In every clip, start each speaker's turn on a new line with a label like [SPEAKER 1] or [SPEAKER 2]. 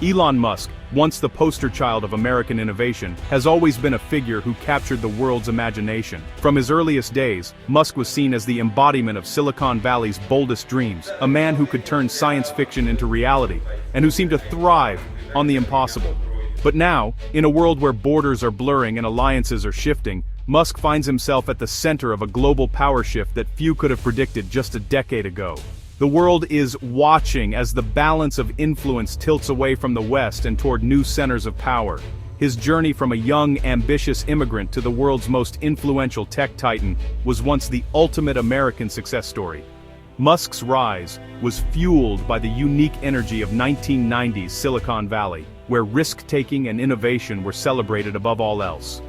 [SPEAKER 1] Elon Musk, once the poster child of American innovation, has always been a figure who captured the world's imagination. From his earliest days, Musk was seen as the embodiment of Silicon Valley's boldest dreams, a man who could turn science fiction into reality, and who seemed to thrive on the impossible. But now, in a world where borders are blurring and alliances are shifting, Musk finds himself at the center of a global power shift that few could have predicted just a decade ago. The world is watching as the balance of influence tilts away from the West and toward new centers of power. His journey from a young, ambitious immigrant to the world's most influential tech titan was once the ultimate American success story. Musk's rise was fueled by the unique energy of 1990s Silicon Valley, where risk-taking and innovation were celebrated above all else.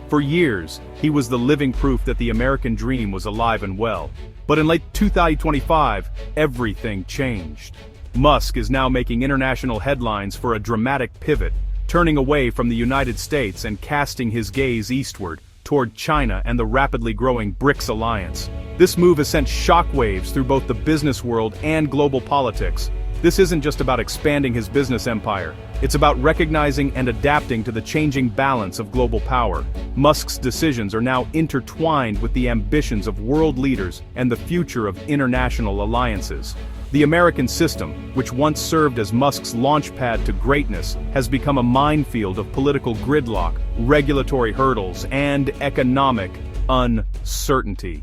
[SPEAKER 1] For years, he was the living proof that the American dream was alive and well. But in late 2025, everything changed. Musk is now making international headlines for a dramatic pivot, turning away from the United States and casting his gaze eastward, toward China and the rapidly growing BRICS alliance. This move has sent shockwaves through both the business world and global politics. This isn't just about expanding his business empire, it's about recognizing and adapting to the changing balance of global power. Musk's decisions are now intertwined with the ambitions of world leaders and the future of international alliances. The American system, which once served as Musk's launchpad to greatness, has become a minefield of political gridlock, regulatory hurdles, and economic uncertainty.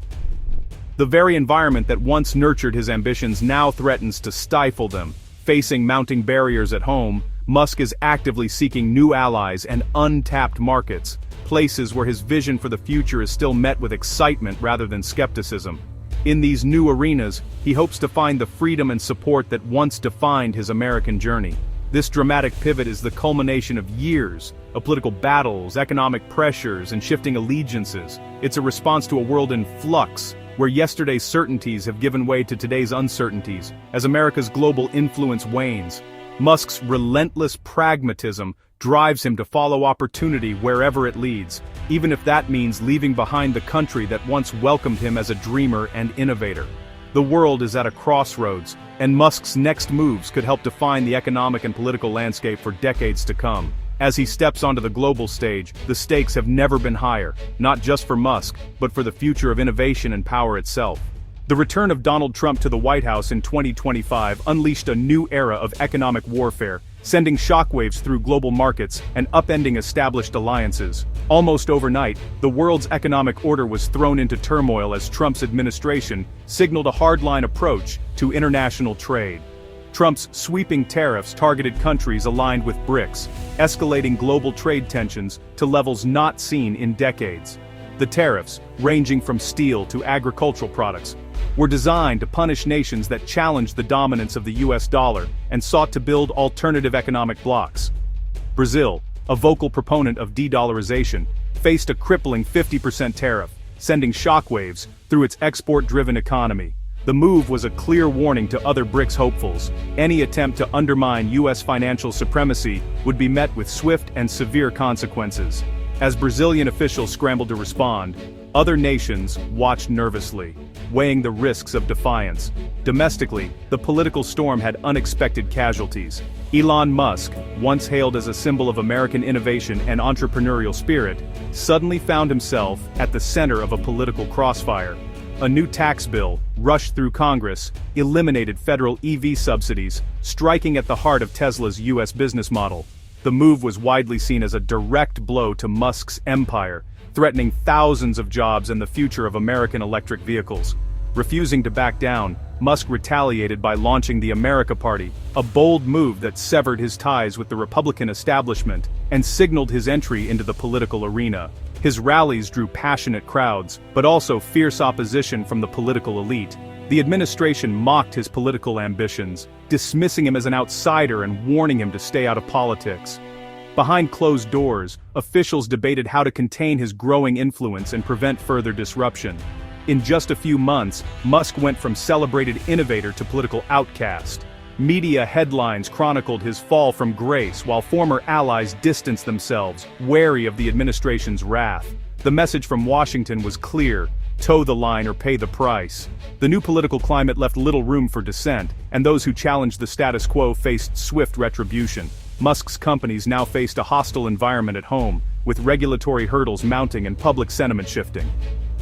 [SPEAKER 1] The very environment that once nurtured his ambitions now threatens to stifle them. Facing mounting barriers at home, Musk is actively seeking new allies and untapped markets, places where his vision for the future is still met with excitement rather than skepticism. In these new arenas, he hopes to find the freedom and support that once defined his American journey. This dramatic pivot is the culmination of years of political battles, economic pressures, and shifting allegiances. It's a response to a world in flux, where yesterday's certainties have given way to today's uncertainties. As America's global influence wanes, Musk's relentless pragmatism drives him to follow opportunity wherever it leads, even if that means leaving behind the country that once welcomed him as a dreamer and innovator. The world is at a crossroads, and Musk's next moves could help define the economic and political landscape for decades to come. As he steps onto the global stage, the stakes have never been higher, not just for Musk, but for the future of innovation and power itself. The return of Donald Trump to the White House in 2025 unleashed a new era of economic warfare, sending shockwaves through global markets and upending established alliances. Almost overnight, the world's economic order was thrown into turmoil as Trump's administration signaled a hardline approach to international trade. Trump's sweeping tariffs targeted countries aligned with BRICS, escalating global trade tensions to levels not seen in decades. The tariffs, ranging from steel to agricultural products, were designed to punish nations that challenged the dominance of the US dollar and sought to build alternative economic blocs. Brazil, a vocal proponent of de-dollarization, faced a crippling 50% tariff, sending shockwaves through its export-driven economy. The move was a clear warning to other BRICS hopefuls. Any attempt to undermine US financial supremacy would be met with swift and severe consequences. As Brazilian officials scrambled to respond, other nations watched nervously, weighing the risks of defiance. Domestically, the political storm had unexpected casualties. Elon Musk, once hailed as a symbol of American innovation and entrepreneurial spirit, suddenly found himself at the center of a political crossfire. A new tax bill, rushed through Congress, eliminated federal EV subsidies, striking at the heart of Tesla's US business model. The move was widely seen as a direct blow to Musk's empire, threatening thousands of jobs and the future of American electric vehicles. Refusing to back down, Musk retaliated by launching the America Party, a bold move that severed his ties with the Republican establishment and signaled his entry into the political arena. His rallies drew passionate crowds, but also fierce opposition from the political elite. The administration mocked his political ambitions, dismissing him as an outsider and warning him to stay out of politics. Behind closed doors, officials debated how to contain his growing influence and prevent further disruption. In just a few months, Musk went from celebrated innovator to political outcast. Media headlines chronicled his fall from grace while former allies distanced themselves, wary of the administration's wrath. The message from Washington was clear: toe the line or pay the price. The new political climate left little room for dissent, and those who challenged the status quo faced swift retribution. Musk's companies now faced a hostile environment at home, with regulatory hurdles mounting and public sentiment shifting.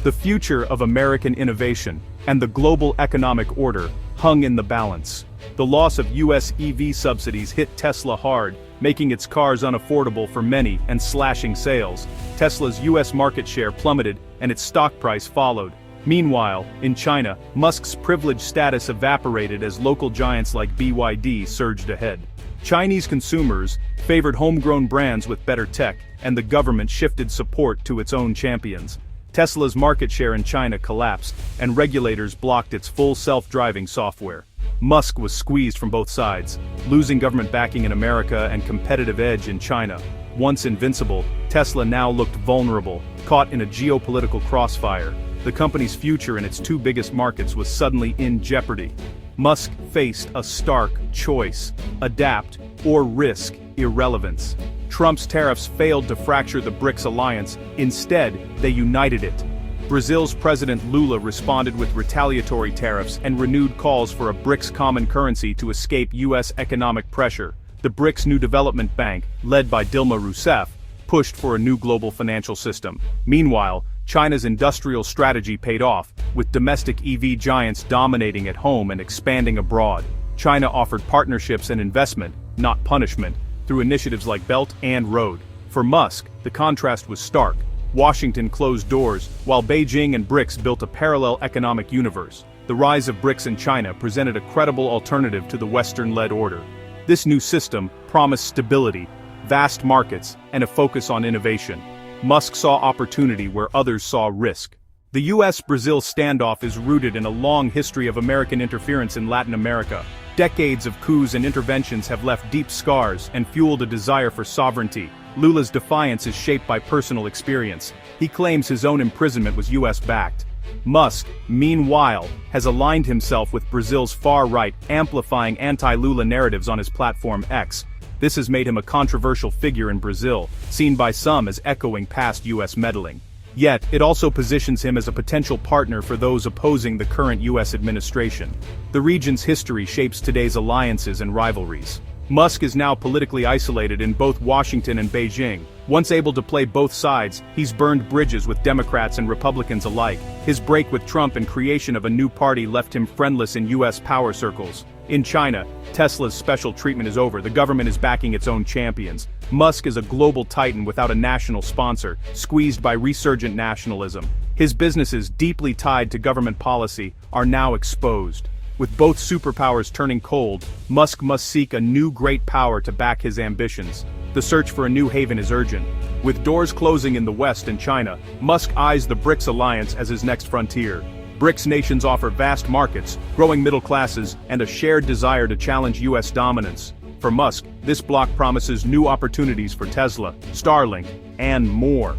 [SPEAKER 1] The future of American innovation and the global economic order hung in the balance. The loss of U.S. EV subsidies hit Tesla hard, making its cars unaffordable for many and slashing sales. Tesla's U.S. market share plummeted and its stock price followed. Meanwhile, in China, Musk's privileged status evaporated as local giants like BYD surged ahead. Chinese consumers favored homegrown brands with better tech, and the government shifted support to its own champions. Tesla's market share in China collapsed, and regulators blocked its full self-driving software. Musk was squeezed from both sides, losing government backing in America and competitive edge in China. Once invincible, Tesla now looked vulnerable, caught in a geopolitical crossfire. The company's future in its two biggest markets was suddenly in jeopardy. Musk faced a stark choice: adapt or risk irrelevance. Trump's tariffs failed to fracture the BRICS alliance, instead, they united it. Brazil's President Lula responded with retaliatory tariffs and renewed calls for a BRICS common currency to escape U.S. economic pressure. The BRICS New Development Bank, led by Dilma Rousseff, pushed for a new global financial system. Meanwhile, China's industrial strategy paid off, with domestic EV giants dominating at home and expanding abroad. China offered partnerships and investment, not punishment, through initiatives like Belt and Road. For Musk, the contrast was stark. Washington closed doors, while Beijing and BRICS built a parallel economic universe. The rise of BRICS in China presented a credible alternative to the Western-led order. This new system promised stability, vast markets, and a focus on innovation. Musk saw opportunity where others saw risk. The US-Brazil standoff is rooted in a long history of American interference in Latin America. Decades of coups and interventions have left deep scars and fueled a desire for sovereignty. Lula's defiance is shaped by personal experience. He claims his own imprisonment was US-backed. Musk, meanwhile, has aligned himself with Brazil's far right, amplifying anti-Lula narratives on his platform X. This has made him a controversial figure in Brazil, seen by some as echoing past US meddling. Yet, it also positions him as a potential partner for those opposing the current US administration. The region's history shapes today's alliances and rivalries. Musk is now politically isolated in both Washington and Beijing. Once able to play both sides, he's burned bridges with Democrats and Republicans alike. His break with Trump and creation of a new party left him friendless in US power circles. In China, Tesla's special treatment is over. The government is backing its own champions. Musk is a global titan without a national sponsor, squeezed by resurgent nationalism. His businesses, deeply tied to government policy, are now exposed. With both superpowers turning cold, Musk must seek a new great power to back his ambitions. The search for a new haven is urgent. With doors closing in the West and China, Musk eyes the BRICS alliance as his next frontier. BRICS nations offer vast markets, growing middle classes, and a shared desire to challenge US dominance. For Musk, this bloc promises new opportunities for Tesla, Starlink, and more.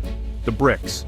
[SPEAKER 1] The BRICS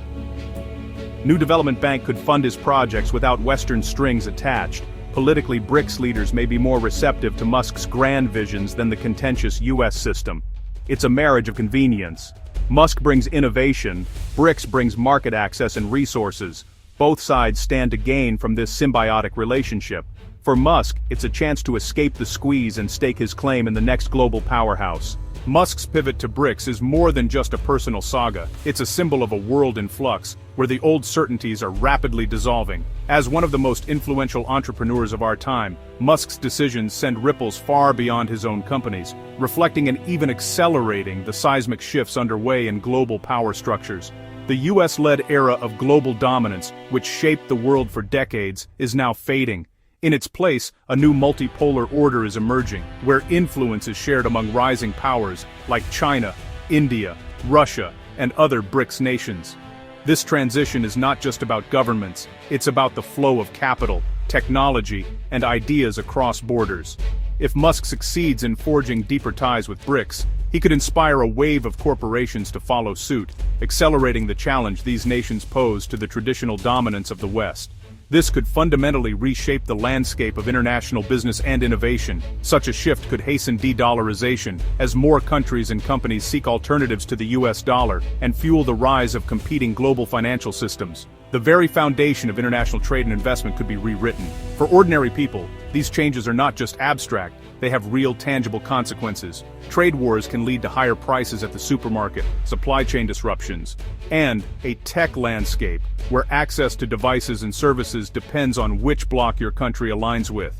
[SPEAKER 1] New Development Bank could fund his projects without Western strings attached. Politically, BRICS leaders may be more receptive to Musk's grand visions than the contentious US system. It's a marriage of convenience. Musk brings innovation, BRICS brings market access and resources. Both sides stand to gain from this symbiotic relationship. For Musk, it's a chance to escape the squeeze and stake his claim in the next global powerhouse. Musk's pivot to BRICS is more than just a personal saga. It's a symbol of a world in flux, where the old certainties are rapidly dissolving. As one of the most influential entrepreneurs of our time, Musk's decisions send ripples far beyond his own companies, reflecting and even accelerating the seismic shifts underway in global power structures. The US-led era of global dominance, which shaped the world for decades, is now fading. In its place, a new multipolar order is emerging, where influence is shared among rising powers like China, India, Russia, and other BRICS nations. This transition is not just about governments, it's about the flow of capital, technology, and ideas across borders. If Musk succeeds in forging deeper ties with BRICS, he could inspire a wave of corporations to follow suit, accelerating the challenge these nations pose to the traditional dominance of the West. This could fundamentally reshape the landscape of international business and innovation. Such a shift could hasten de-dollarization, as more countries and companies seek alternatives to the US dollar, and fuel the rise of competing global financial systems. The very foundation of international trade and investment could be rewritten. For ordinary people, these changes are not just abstract, they have real tangible consequences. Trade wars can lead to higher prices at the supermarket, supply chain disruptions, and a tech landscape where access to devices and services depends on which bloc your country aligns with.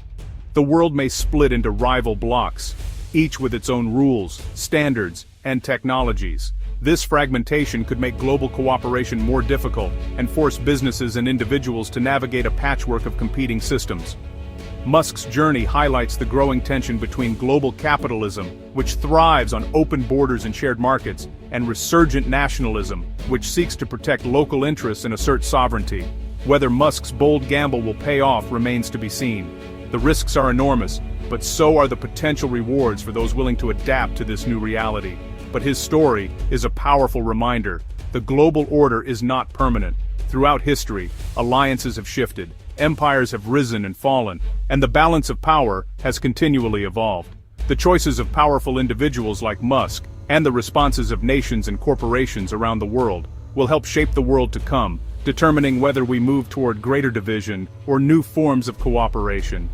[SPEAKER 1] The world may split into rival blocs, each with its own rules, standards, and technologies. This fragmentation could make global cooperation more difficult and force businesses and individuals to navigate a patchwork of competing systems. Musk's journey highlights the growing tension between global capitalism, which thrives on open borders and shared markets, and resurgent nationalism, which seeks to protect local interests and assert sovereignty. Whether Musk's bold gamble will pay off remains to be seen. The risks are enormous, but so are the potential rewards for those willing to adapt to this new reality. But his story is a powerful reminder. The global order is not permanent. Throughout history, alliances have shifted, empires have risen and fallen, and the balance of power has continually evolved. The choices of powerful individuals like Musk, and the responses of nations and corporations around the world, will help shape the world to come, determining whether we move toward greater division or new forms of cooperation.